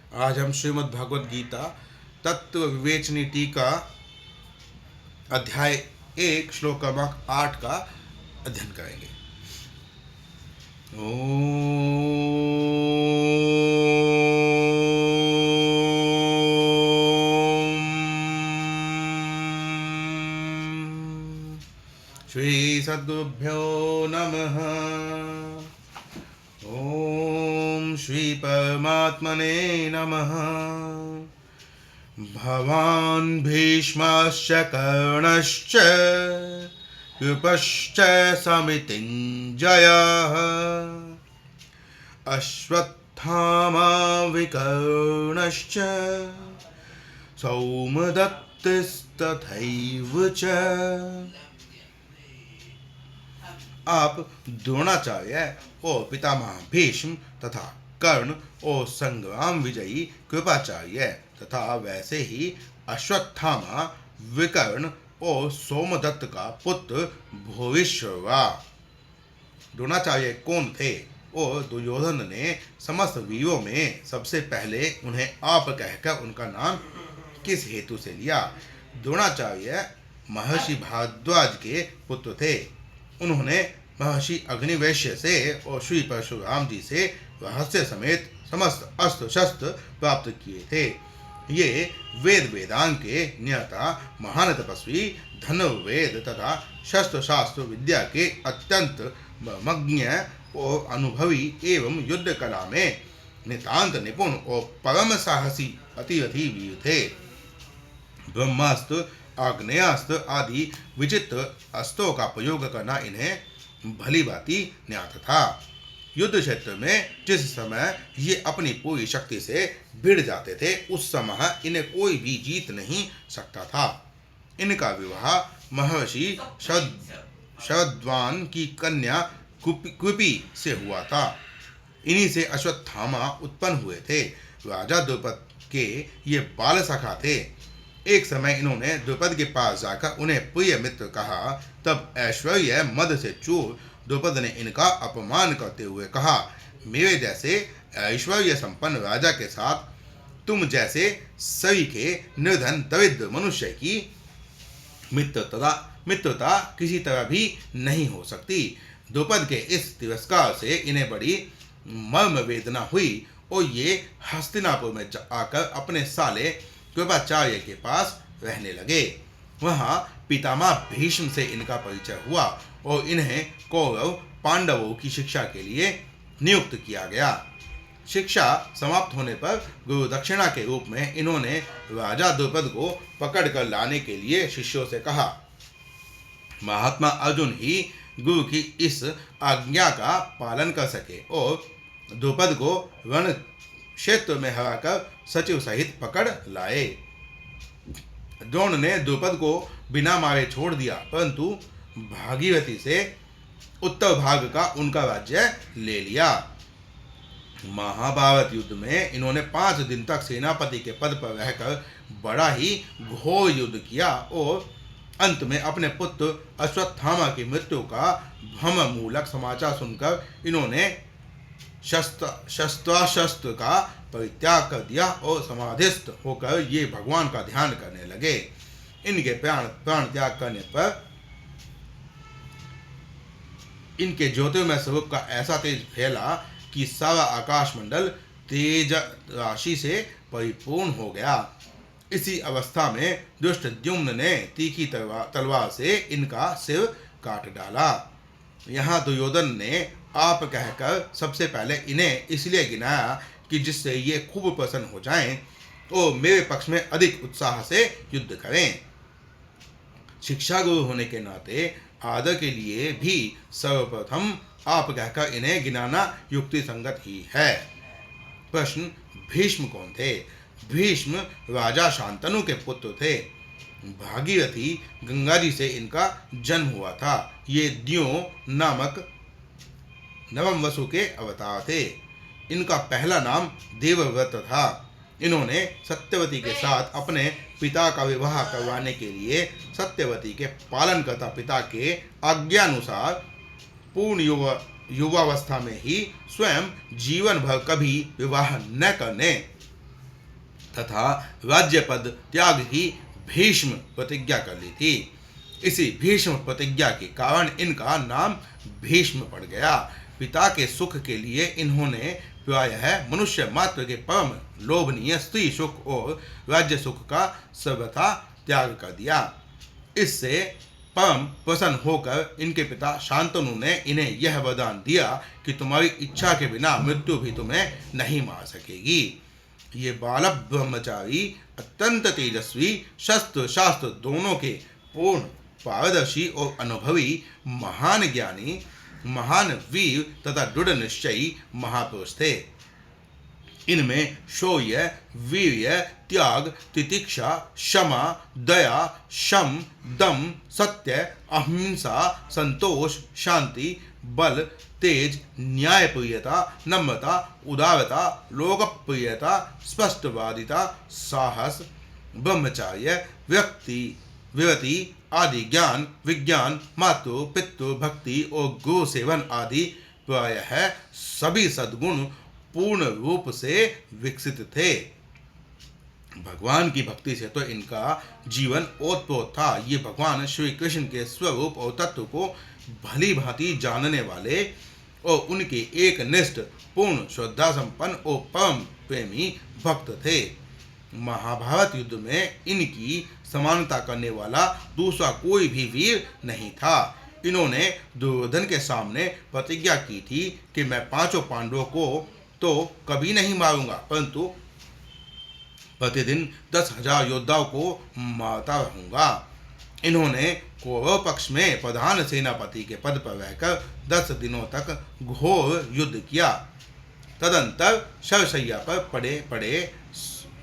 आज हम श्रीमद् भगवद गीता तत्व विवेचनी टीका अध्याय 1 श्लोक क्रमांक 8 का अध्ययन करेंगे। श्री सद्गुरुभ्यो नमः। ओम श्री परमात्मने नमः। भवान् भीष्मश्च कर्णश्च कृपश्च समितिञ्जयः अश्वत्थामा विकर्णश्च सौमदत्तिस्तथैव च। आप द्रोणाचार्य और पितामह भीष्म तथा कर्ण और संग्राम विजयी कृपाचार्य तथा वैसे ही अश्वत्थामा विकर्ण और सोमदत्त का पुत्र भूरिश्रवा। द्रोणाचार्य कौन थे और दुर्योधन ने समस्त वीरों में सबसे पहले उन्हें आप कहकर उनका नाम किस हेतु से लिया? द्रोणाचार्य महर्षि भारद्वाज के पुत्र थे। उन्होंने महर्षि अग्निवेश्य से और श्री परशुराम जी से रहस्य समेत समस्त अस्त्र शस्त्र प्राप्त किए थे। ये वेद वेदांग के नियता महान तपस्वी धनुर्वेद तथा शस्त्र शास्त्र विद्या के अत्यंत मज्ञ और अनुभवी एवं युद्ध कला में नितांत निपुण और परम साहसी अतिरथी वीर थे। ब्रह्मास्त्र आग्नेयास्त्र आदि विचित्र अस्त्रों का प्रयोग करना इन्हें भली भांति ज्ञात था। युद्ध क्षेत्र में जिस समय ये अपनी पूरी शक्ति से भिड़ जाते थे उस समय इन्हें कोई भी जीत नहीं सकता था। इनका विवाह महर्षि शरद्वान की कन्या कृपि से हुआ था। इन्हीं से अश्वत्थामा उत्पन्न हुए थे। राजा द्रुपद के ये बाल सखा थे। एक समय इन्होंने द्रुपद के पास जाकर उन्हें प्रिय मित्र कहा। तब ऐश्वर्य मद से चूर द्रुपद ने इनका अपमान करते हुए कहा, मेरे जैसे ऐश्वर्य संपन्न राजा के साथ तुम जैसे सरीखे निर्धन दरिद्र मनुष्य की मित्रता किसी तरह भी नहीं हो सकती। द्रुपद के इस तिरस्कार से इन्हें बड़ी मर्म वेदना हुई और ये हस्तिनापुर में आकर अपने साले कृपाचार्य के पास रहने लगे। वहाँ पितामह भीष्म से इनका परिचय हुआ और इन्हें कौरव पांडवों की शिक्षा के लिए नियुक्त किया गया। शिक्षा समाप्त होने पर गुरु दक्षिणा के रूप में इन्होंने राजा द्रुपद को पकड़ कर लाने के लिए शिष्यों से कहा। महात्मा अर्जुन ही गुरु की इस आज्ञा का पालन कर सके और द्रुपद को रण क्षेत्र में हराकर सचिव सहित पकड़ लाए। द्रोण ने द्रुपद को बिना मारे छोड़ दिया, परंतु भागीरथी से उत्तर भाग का उनका राज्य ले लिया। महाभारत युद्ध में इन्होंने 5 दिन तक सेनापति के पद पर रहकर बड़ा ही घोर युद्ध किया और अंत में अपने पुत्र अश्वत्थामा की मृत्यु का भ्रम मूलक समाचार सुनकर इन्होंने शस्त्रास्त्र का परित्याग कर दिया और समाधिस्थ होकर ये भगवान का ध्यान करने लगे। इनके प्राण त्याग करने पर इनके ज्योतिर्मय स्वरूप का ऐसा तेज फैला कि सारा आकाश मंडल तेज राशि से परिपूर्ण हो गया। इसी अवस्था में धृष्टद्युम्न ने तीखी तलवार से इनका सिर काट डाला। यहाँ दुर्योधन ने आप कहकर सबसे पहले इन्हें इसलिए गिनाया कि जिससे ये खूब प्रसन्न हो जाएं और मेरे पक्ष में अधिक उत्साह से युद्ध करें। शिक्षा गुरु होने के नाते आदर के लिए भी सर्वप्रथम आप कहकर इन्हें गिनाना युक्ति संगत ही है। प्रश्न, भीष्म कौन थे? भीष्म राजा शांतनु के पुत्र थे। भागीरथी गंगा जी से इनका जन्म हुआ था। ये द्यों नामक नवम वसु के अवतार थे। इनका पहला नाम देवव्रत था। इन्होंने सत्यवती के साथ अपने पिता का विवाह करवाने के लिए सत्यवती के पालनकर्ता पिता के आज्ञानुसार पूर्ण युवावस्था में ही स्वयं जीवन भर कभी विवाह न करने तथा राज्य पद त्याग की भीष्म प्रतिज्ञा कर ली थी। इसी भीष्म प्रतिज्ञा के कारण इनका नाम भीष्म पड़ गया। पिता के सुख के लिए इन्होंने प्रायः मनुष्य मात्र के परम लोभनीय स्त्री सुख और राज्य सुख का सर्वथा त्याग कर दिया। इससे परम प्रसन्न होकर इनके पिता शांतनु ने इन्हें यह वरदान दिया कि तुम्हारी इच्छा के बिना मृत्यु भी तुम्हें नहीं मार सकेगी। ये बालक ब्रह्मचारी अत्यंत तेजस्वी, शस्त्र शास्त्र दोनों के पूर्ण पारदर्शी और अनुभवी महान ज्ञानी, महान वीर तथा दृढ़ निश्चयी महापुरुष थे। इनमें शौर्य, वीर्य, त्याग, तितिक्षा, क्षमा, दया, शम, दम, सत्य, अहिंसा, संतोष, शांति, बल, तेज, न्यायप्रियता, नम्रता, उदारता, लोकप्रियता, स्पष्टवादिता, साहस, ब्रह्मचर्य, विरति आदि ज्ञान, विज्ञान, मातृ पितृ भक्ति और गो सेवन आदि प्रायः सभी सद्गुण पूर्ण रूप से विकसित थे। भगवान की भक्ति से तो इनका जीवन ओतप्रोत था। ये भगवान श्री कृष्ण के स्वरूप और तत्व को भली भांति जानने वाले और उनके एक निष्ठ, पूर्ण श्रद्धा संपन्न और परम प्रेमी भक्त थे। महाभारत युद्ध में इनकी समानता करने वाला दूसरा कोई भी वीर नहीं था। इन्होंने दुर्योधन के सामने प्रतिज्ञा की थी कि मैं पांचों पांडवों को तो कभी नहीं मारूंगा, परंतु प्रतिदिन 10,000 योद्धाओं को मारता रहूंगा। इन्होंने कौरव पक्ष में प्रधान सेनापति के पद पर रहकर 10 दिनों तक घोर युद्ध किया। तदंतर शरशैया पर पड़े पड़े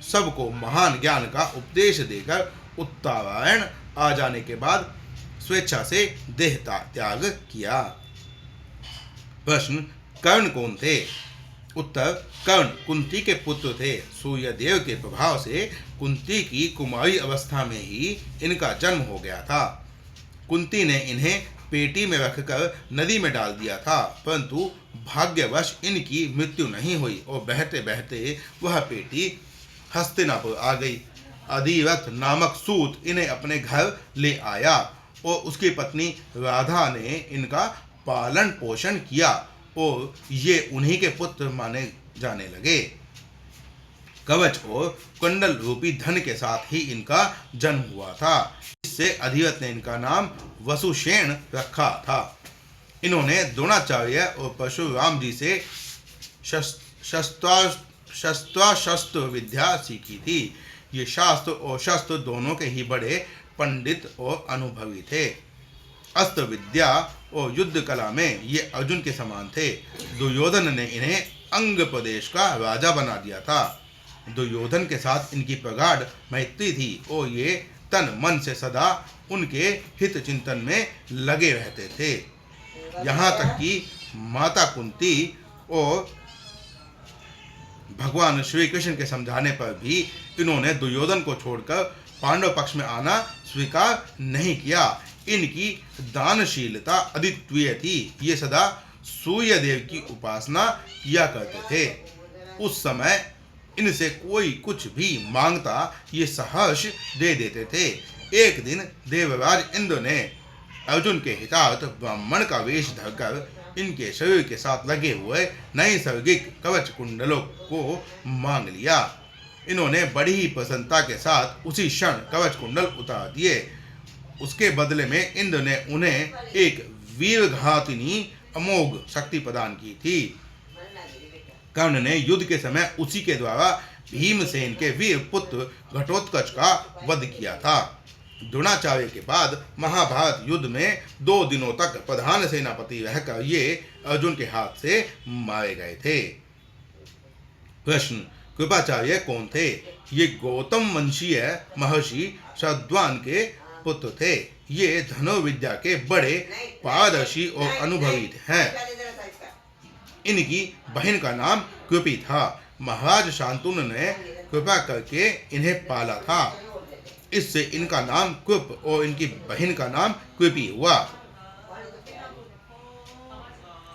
सबको महान ज्ञान का उपदेश देकर उत्तरायण आ जाने के बाद स्वेच्छा से देह त्याग किया। प्रश्न, कर्ण कौन थे? उत्तर, कर्ण कुंती के पुत्र थे। सूर्यदेव के प्रभाव से कुंती की कुमारी अवस्था में ही इनका जन्म हो गया था। कुंती ने इन्हें पेटी में रखकर नदी में डाल दिया था, परंतु भाग्यवश इनकी मृत्यु नहीं हुई और बहते बहते वह पेटी हस्तिनापुर आ गई। अधिरथ नामक सूत इन्हें अपने घर ले आया और उसकी पत्नी राधा ने इनका पालन पोषण किया और ये उन्हीं के पुत्र माने जाने लगे। कवच और कुंडल रूपी धन के साथ ही इनका जन्म हुआ था। इससे अधिरथ ने इनका नाम वसुसेन रखा था। इन्होंने द्रोणाचार्य और परशुराम जी से शस्त्र विद्या सीखी थी। ये शास्त्र और शस्त्र दोनों के ही बड़े पंडित और अनुभवी थे। अस्त्र विद्या और युद्ध कला में ये अर्जुन के समान थे। दुर्योधन ने इन्हें अंग प्रदेश का राजा बना दिया था। दुर्योधन के साथ इनकी प्रगाढ़ मैत्री थी और ये तन मन से सदा उनके हित चिंतन में लगे रहते थे। यहाँ तक कि माता कुंती और भगवान श्री कृष्ण के समझाने पर भी इन्होंने दुर्योधन को छोड़कर पांडव पक्ष में आना स्वीकार नहीं किया। इनकी दानशीलता अद्वितीय थी। ये सदा सूर्य देव की उपासना किया करते थे। उस समय इनसे कोई कुछ भी मांगता ये सहर्ष दे देते थे। एक दिन देवराज इंद्र ने अर्जुन के हितार्थ ब्राह्मण का वेश धरकर इनके शरीर के साथ लगे हुए नैसर्गिक कवच कुंडलों को मांग लिया। इन्होंने बड़ी ही प्रसन्नता के साथ उसी क्षण कवच कुंडल उतार दिए। उसके बदले में इंद्र ने उन्हें एक वीरघातिनी अमोघ शक्ति प्रदान की थी। कर्ण ने युद्ध के समय उसी के द्वारा भीमसेन के वीर पुत्र घटोत्कच का वध किया था। द्रोणाचार्य के बाद महाभारत युद्ध में 2 दिनों तक प्रधान सेनापति रहकर ये अर्जुन के हाथ से मारे गए थे। प्रश्न, कृपाचार्य कौन थे? ये गौतम वंशीय महर्षि शरद्वान के पुत्र थे। ये धनुर्विद्या के बड़े पारदर्शी और अनुभवी हैं। इनकी बहन का नाम कृपी था। महाराज शांतनु ने कृपा करके इन्हें पाला था। इससे इनका नाम कृप और इनकी बहन का नाम कृपी हुआ।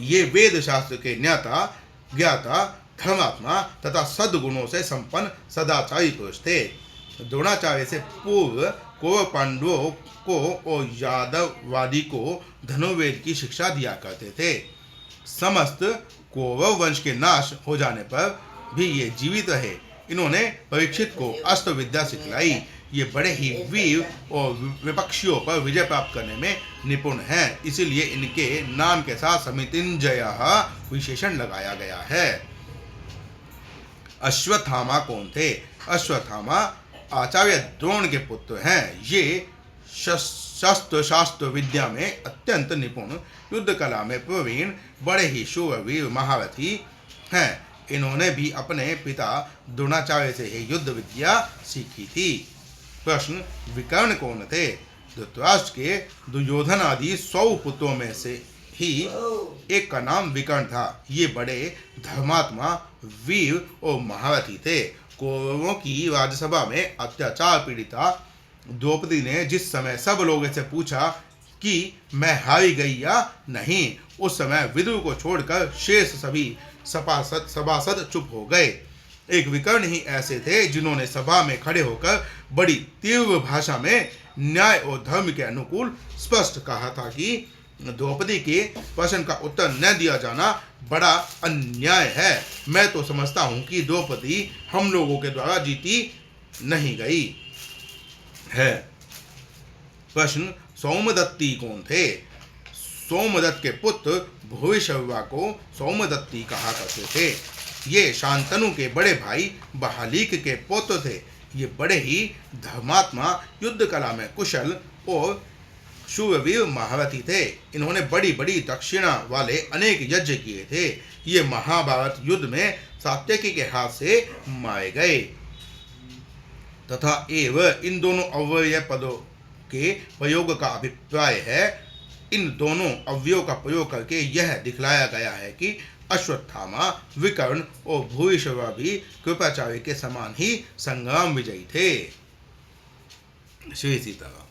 ये वेद शास्त्र के ज्ञाता, धर्मात्मा तथा सद्गुणों से संपन्न सदाचारी पुरुष थे। द्रोणाचार्य से पूर्व कौरव पांडवों को और यादववादी को धनुर्वेद की शिक्षा दिया करते थे। समस्त कौरव वंश के नाश हो जाने पर भी ये जीवित रहे। इन्होंने परीक्षित को अस्त्र विद्या सिखलाई। ये बड़े ही वीर और विपक्षियों पर विजय प्राप्त करने में निपुण हैं, इसीलिए इनके नाम के साथ समितिंजयः विशेषण लगाया गया है। अश्वत्थामा कौन थे? अश्वत्थामा आचार्य द्रोण के पुत्र हैं। ये शस्त्र शास्त्र विद्या में अत्यंत निपुण, युद्ध कला में प्रवीण, बड़े ही शूरवीर महारथी हैं। इन्होंने भी अपने पिता द्रोणाचार्य से ही युद्ध विद्या सीखी थी। प्रश्न, विकर्ण कौन थे? धृतराष्ट्र के दुर्योधन आदि 100 पुत्रों में से ही एक का नाम विकर्ण था। ये बड़े धर्मात्मा, वीर और महारथी थे। कौरवों की राज्यसभा में अत्याचार पीड़िता द्रौपदी ने जिस समय सब लोगों से पूछा कि मैं हारी गई या नहीं, उस समय विदुर को छोड़कर शेष सभी सभासद चुप हो गए। एक विकर्ण ही ऐसे थे जिन्होंने सभा में खड़े होकर बड़ी तीव्र भाषा में न्याय और धर्म के अनुकूल स्पष्ट कहा था कि द्रौपदी के प्रश्न का उत्तर न दिया जाना बड़ा अन्याय है। मैं तो समझता हूँ कि द्रौपदी हम लोगों के द्वारा जीती नहीं गई है। प्रश्न, सोमदत्ती कौन थे? सोमदत्त के पुत्र भूरिश्रवा को सोमदत्ती कहा करते थे। ये शांतनु के बड़े भाई बहालीक के पुत्र थे। ये बड़े ही धर्मात्मा, युद्ध कला में कुशल और शूरवीर महारथी थे। इन्होंने बड़ी बड़ी दक्षिणा वाले अनेक यज्ञ किए थे। ये महाभारत युद्ध में सात्यकी के हाथ से मारे गए तथा एवं इन दोनों अव्यय पदों के प्रयोग का अभिप्राय है। इन दोनों अव्ययों का प्रयोग करके यह दिखलाया गया है कि अश्वत्थामा, विकर्ण और भूरिश्रवा भी कृपाचार्य के समान ही संग्राम विजयी थे। श्री सीताराम।